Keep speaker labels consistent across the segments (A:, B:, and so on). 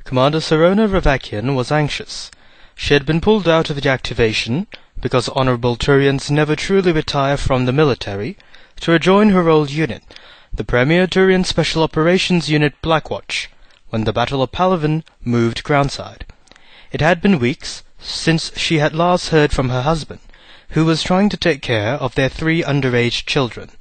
A: Commander Serona Ravakian was anxious. She had been pulled out of the activation, because honorable Turians never truly retire from the military, to rejoin her old unit, the premier Turian Special Operations Unit Blackwatch, when the Battle of Palaven moved groundside. It had been weeks since she had last heard from her husband, who was trying to take care of their 3 underage children.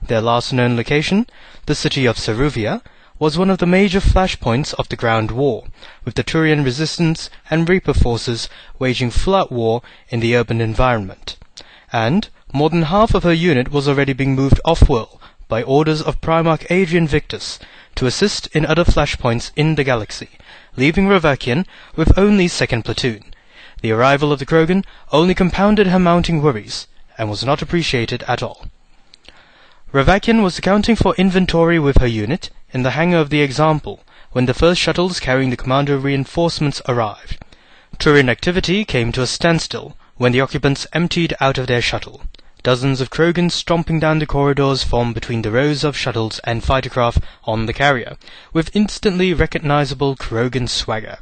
A: Their last known location, the city of Ceruvia, was one of the major flashpoints of the ground war, with the Turian resistance and Reaper forces waging full-out war in the urban environment. And more than half of her unit was already being moved off-world by orders of Primarch Adrian Victus to assist in other flashpoints in the galaxy, leaving Ravakian with only 2nd Platoon. The arrival of the Krogan only compounded her mounting worries, and was not appreciated at all. Ravakian was accounting for inventory with her unit in the hangar of the Example when the first shuttles carrying the Commander reinforcements arrived. Turian activity came to a standstill when the occupants emptied out of their shuttle. Dozens of Krogan stomping down the corridors formed between the rows of shuttles and fightercraft on the carrier, with instantly recognizable Krogan swagger.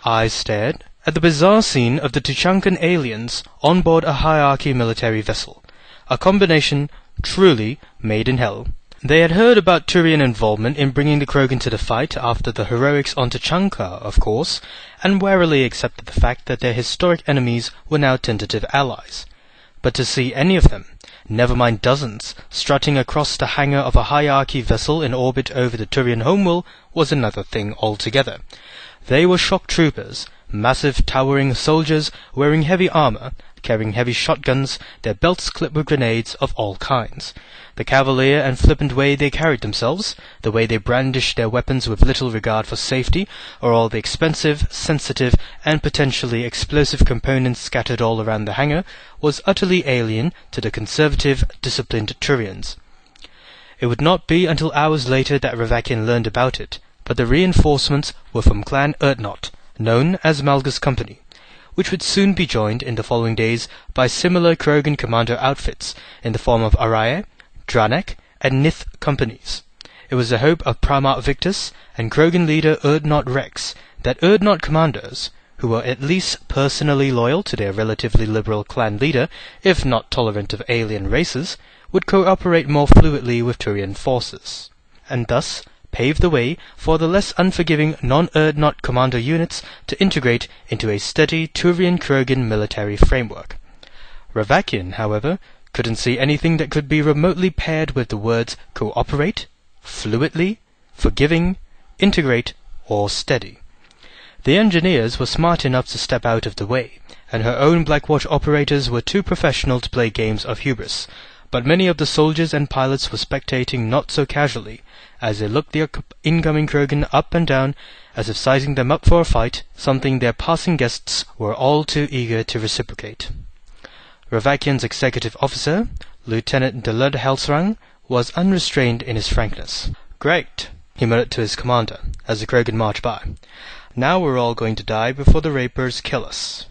A: Eyes stared at the bizarre scene of the Tuchankan aliens on board a hierarchy military vessel, a combination truly made in hell. They had heard about Turian involvement in bringing the Krogan to the fight after the heroics on Tuchanka, of course, and warily accepted the fact that their historic enemies were now tentative allies. But to see any of them, never mind dozens, strutting across the hangar of a hierarchy vessel in orbit over the Turian homeworld was another thing altogether. They were shock troopers, massive towering soldiers wearing heavy armor, carrying heavy shotguns, their belts clipped with grenades of all kinds. The cavalier and flippant way they carried themselves, the way they brandished their weapons with little regard for safety, or all the expensive, sensitive, and potentially explosive components scattered all around the hangar, was utterly alien to the conservative, disciplined Turians. It would not be until hours later that Ravakian learned about it, but the reinforcements were from Clan Erdnot, known as Malgus Company, which would soon be joined in the following days by similar Krogan commander outfits in the form of Arae, Dranek, and Nith companies. It was the hope of Primarch Victus and Krogan leader Erdnot Rex that Erdnot commanders, who were at least personally loyal to their relatively liberal clan leader, if not tolerant of alien races, would cooperate more fluidly with Turian forces, and thus pave the way for the less unforgiving non-Erdnot commander units to integrate into a steady Turian-Krogan military framework. Ravakian, however, couldn't see anything that could be remotely paired with the words cooperate, fluidly, forgiving, integrate, or steady. The engineers were smart enough to step out of the way, and her own Blackwatch operators were too professional to play games of hubris, but many of the soldiers and pilots were spectating not so casually, as they looked the incoming Krogan up and down, as if sizing them up for a fight, something their passing guests were all too eager to reciprocate. Ravakian's executive officer, Lieutenant de Helsrang, was unrestrained in his frankness. "Great," he muttered to his commander, as the Krogan marched by. "Now we're all going to die before the Rapers kill us."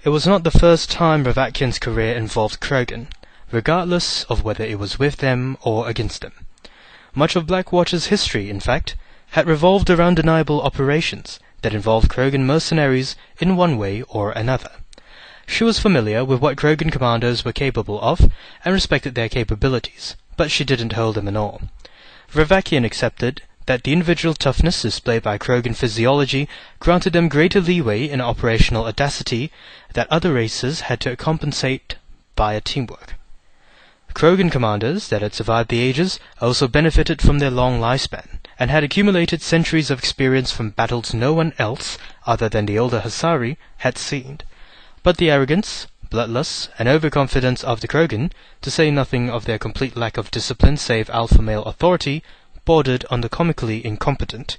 A: It was not the first time Ravakian's career involved Krogan, regardless of whether it was with them or against them. Much of Blackwatch's history, in fact, had revolved around deniable operations that involved Krogan mercenaries in one way or another. She was familiar with what Krogan commanders were capable of, and respected their capabilities, but she didn't hold them in awe. Ravakian accepted that the individual toughness displayed by Krogan physiology granted them greater leeway in operational audacity that other races had to compensate via teamwork. Krogan commanders that had survived the ages also benefited from their long lifespan, and had accumulated centuries of experience from battles no one else, other than the older Hasari, had seen. But the arrogance, bloodlust, and overconfidence of the Krogan, to say nothing of their complete lack of discipline save alpha male authority, bordered on the comically incompetent.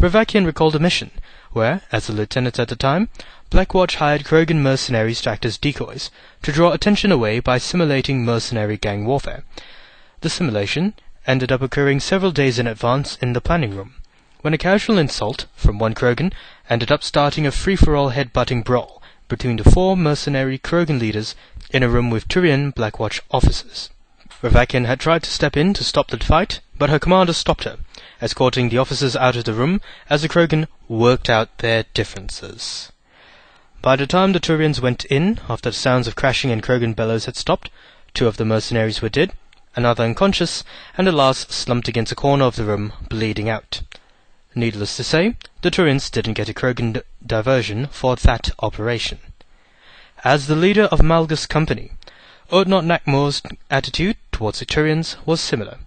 A: Ravakian recalled a mission, where, as a lieutenant at the time, Blackwatch hired Krogan mercenaries to act as decoys, to draw attention away by simulating mercenary gang warfare. The simulation ended up occurring several days in advance in the planning room, when a casual insult from one Krogan ended up starting a free-for-all head-butting brawl between the 4 mercenary Krogan leaders in a room with Turian Blackwatch officers. Ravakian had tried to step in to stop the fight, but her commander stopped her, escorting the officers out of the room as the Krogan worked out their differences. By the time the Turians went in, after the sounds of crashing and Krogan bellows had stopped, 2 of the mercenaries were dead, another unconscious, and the last slumped against a corner of the room, bleeding out. Needless to say, the Turians didn't get a Krogan diversion for that operation. As the leader of Malgus' company, Urdnot Nakmor's attitude towards the Turians was similar.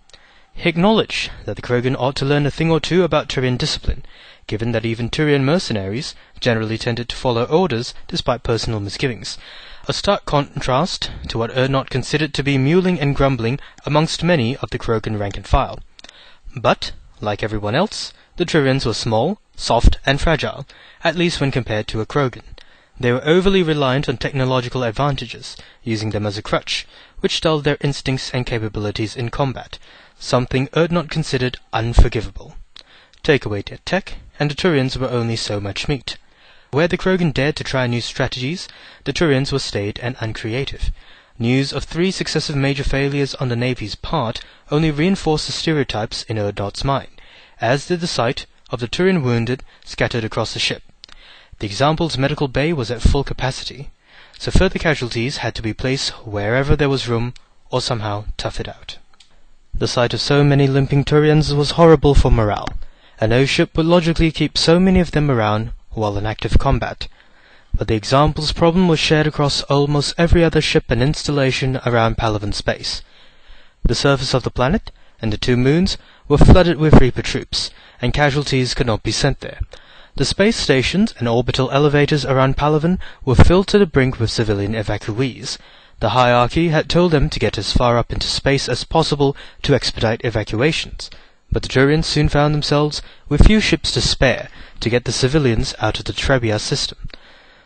A: He acknowledged that the Krogan ought to learn a thing or two about Turian discipline, given that even Turian mercenaries generally tended to follow orders despite personal misgivings, a stark contrast to what Urdnot considered to be mewling and grumbling amongst many of the Krogan rank and file. But, like everyone else, the Turians were small, soft, and fragile, at least when compared to a Krogan. They were overly reliant on technological advantages, using them as a crutch, which dulled their instincts and capabilities in combat, something Urdnot considered unforgivable. Take away their tech, and the Turians were only so much meat. Where the Krogan dared to try new strategies, the Turians were staid and uncreative. News of 3 successive major failures on the Navy's part only reinforced the stereotypes in Urdnot's mind, as did the sight of the Turian wounded scattered across the ship. The Example's medical bay was at full capacity, so further casualties had to be placed wherever there was room, or somehow tough it out. The sight of so many limping Turians was horrible for morale, and no ship would logically keep so many of them around while in active combat. But the Example's problem was shared across almost every other ship and installation around Palaven space. The surface of the planet and the 2 moons were flooded with Reaper troops, and casualties could not be sent there. The space stations and orbital elevators around Palaven were filled to the brink with civilian evacuees. The hierarchy had told them to get as far up into space as possible to expedite evacuations, but the Turians soon found themselves with few ships to spare to get the civilians out of the Trebia system.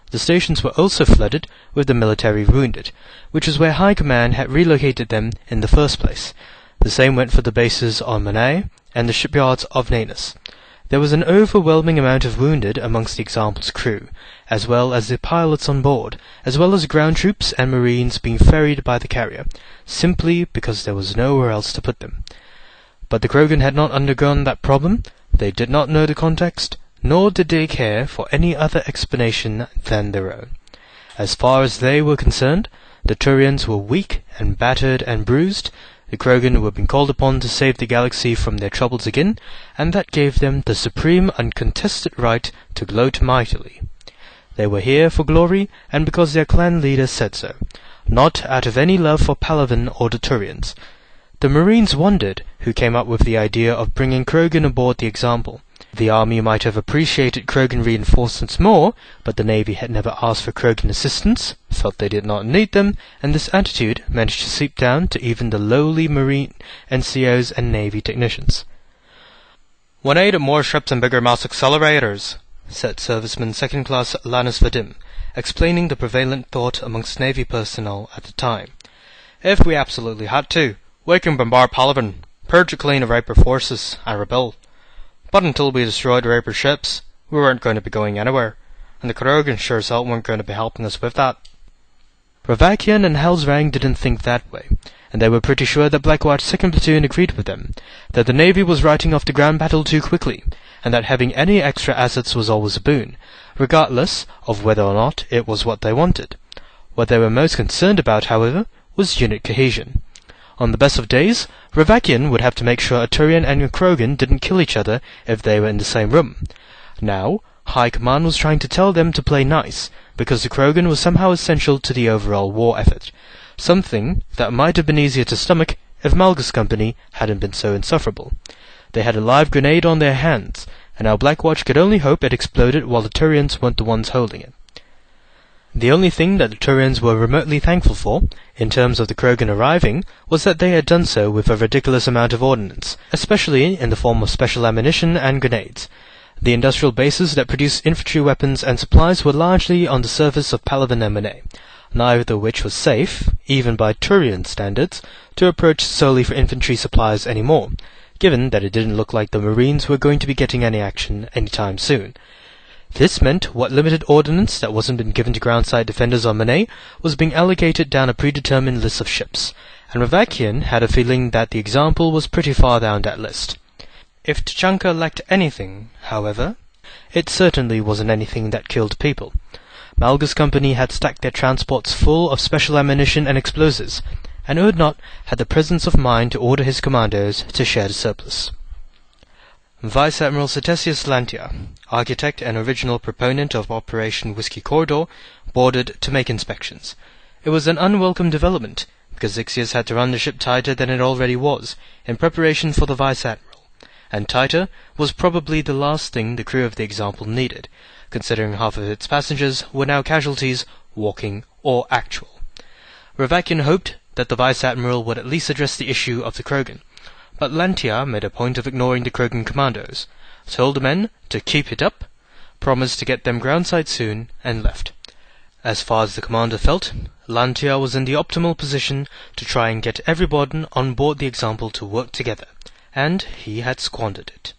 A: The stations were also flooded with the military wounded, which is where High Command had relocated them in the first place. The same went for the bases on Monet and the shipyards of Nanus. There was an overwhelming amount of wounded amongst the Example's crew, as well as the pilots on board, as well as ground troops and marines being ferried by the carrier, simply because there was nowhere else to put them. But the Krogan had not undergone that problem. They did not know the context, nor did they care for any other explanation than their own. As far as they were concerned, the Turians were weak and battered and bruised. The Krogan were being called upon to save the galaxy from their troubles again, and that gave them the supreme uncontested right to gloat mightily. They were here for glory, and because their clan leader said so, not out of any love for Palaven or the Turians. The Marines wondered who came up with the idea of bringing Krogan aboard the Example. The army might have appreciated Krogan reinforcements more, but the Navy had never asked for Krogan assistance, felt they did not need them, and this attitude managed to seep down to even the lowly Marine NCOs and Navy technicians. "We need more ships and bigger mass accelerators," said Serviceman Second Class Lannis Vadim, explaining the prevalent thought amongst Navy personnel at the time. "If we absolutely had to, we can bombard Palaven, purge it clean of Reaper forces, and rebuild. But until we destroyed the Reaper ships, we weren't going to be going anywhere, and the Krogan sure as hell weren't going to be helping us with that." Ravakian and Hellsrang didn't think that way, and they were pretty sure that Blackwatch's 2nd Platoon agreed with them, that the Navy was writing off the ground battle too quickly, and that having any extra assets was always a boon, regardless of whether or not it was what they wanted. What they were most concerned about, however, was unit cohesion. On the best of days, Ravakian would have to make sure a Turian and a Krogan didn't kill each other if they were in the same room. Now, High Command was trying to tell them to play nice, because the Krogan was somehow essential to the overall war effort, something that might have been easier to stomach if Malgus' company hadn't been so insufferable. They had a live grenade on their hands, and now Blackwatch could only hope it exploded while the Turians weren't the ones holding it. The only thing that the Turians were remotely thankful for, in terms of the Krogan arriving, was that they had done so with a ridiculous amount of ordnance, especially in the form of special ammunition and grenades. The industrial bases that produced infantry weapons and supplies were largely on the surface of Palaven and Monet, neither of which was safe, even by Turian standards, to approach solely for infantry supplies anymore, given that it didn't look like the Marines were going to be getting any action anytime soon. This meant what limited ordnance that wasn't been given to groundside defenders on Monet was being allocated down a predetermined list of ships, and Ravakian had a feeling that the example was pretty far down that list. If Tachanka lacked anything, however, it certainly wasn't anything that killed people. Malga's company had stacked their transports full of special ammunition and explosives, and Urdnot had the presence of mind to order his commandos to share the surplus. Vice Admiral Cetesius Lantia, architect and original proponent of Operation Whiskey Corridor, boarded to make inspections. It was an unwelcome development, because Ixius had to run the ship tighter than it already was, in preparation for the Vice Admiral, and tighter was probably the last thing the crew of the Example needed, considering half of its passengers were now casualties, walking or actual. Ravakian hoped that the Vice Admiral would at least address the issue of the Krogan, but Lantia made a point of ignoring the Krogan commandos, told the men to keep it up, promised to get them groundside soon, and left. As far as the commander felt, Lantia was in the optimal position to try and get everyone on board the Example to work together, and he had squandered it.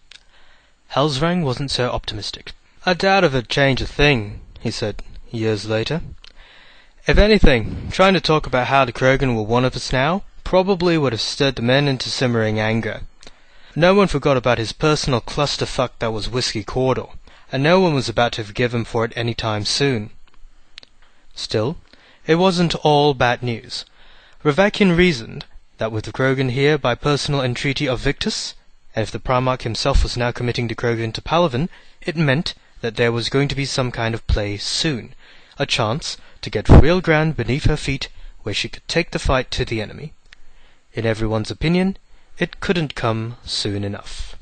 A: Helsrang wasn't so optimistic. "I doubt if it'd change a thing," he said, years later. "If anything, trying to talk about how the Krogan were one of us now probably would have stirred the men into simmering anger. No one forgot about his personal clusterfuck that was Whiskey Corridor, and no one was about to forgive him for it any time soon." Still, it wasn't all bad news. Ravakian reasoned that with the Krogan here by personal entreaty of Victus, and if the Primarch himself was now committing the Krogan to Palaven, it meant that there was going to be some kind of play soon, a chance to get real ground beneath her feet where she could take the fight to the enemy. In everyone's opinion, it couldn't come soon enough.